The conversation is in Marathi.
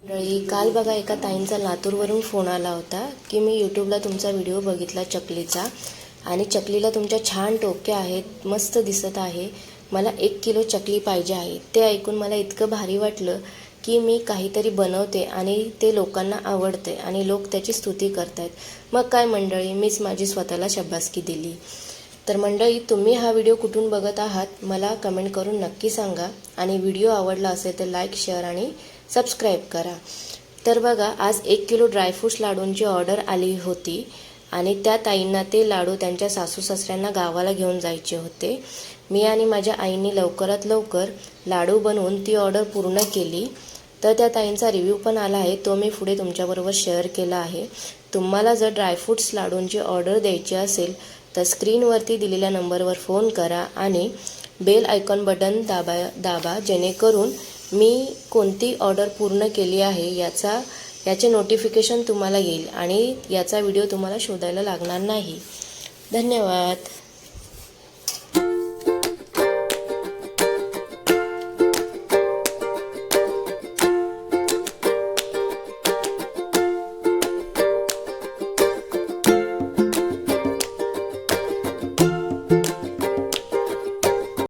काल बघा एका ताईंचा लातूरवरून फोन आला होता की मी यूट्यूबला तुमचा व्हिडिओ बघितला चकलीचा आणि चकलीला तुमच्या छान टोक्या आहेत, मस्त दिसत आहे, मला 1 किलो चकली पाहिजे आहे। ते ऐकून मला इतकं भारी वाटलं की मी काहीतरी बनवते आणि ते लोकांना आवडते आणि लोक त्याची स्तुती करतायत। मग काय मंडळी, मीच माझी स्वतःला शाबासकी दिली। तर मंडळी, तुम्ही हा व्हिडिओ कुठून बघत आहात मला कमेंट करून नक्की सांगा आणि व्हिडिओ आवडला असेल तर लाईक, शेअर आणि सबस्क्राईब करा। तर बघा, आज 1 किलो ड्रायफ्रूट्स लाडूंची ऑर्डर आली होती आणि त्या ताईंना ते लाडू त्यांच्या सासू सासऱ्यांना गावाला घेऊन जायचे होते। मी आणि माझ्या आईने लवकरात लवकर लाडू बनवून ती ऑर्डर पूर्ण केली। तर त्या ताईंचा रिव्ह्यू पण आला आहे, तो मी पुढे तुमच्याबरोबर शेअर केला आहे। तुम्हाला जर ड्रायफ्रूट्स लाडूंची ऑर्डर द्यायची असेल तर स्क्रीनवरती दिलेल्या नंबरवर फोन करा आणि बेल आयकॉन बटन दाबा जेणेकरून मी कोणती ऑर्डर पूर्ण केली आहे याचे नोटिफिकेशन तुम्हाला येईल आणि याचा व्हिडिओ तुम्हाला शोधायला लागणार नाही। धन्यवाद।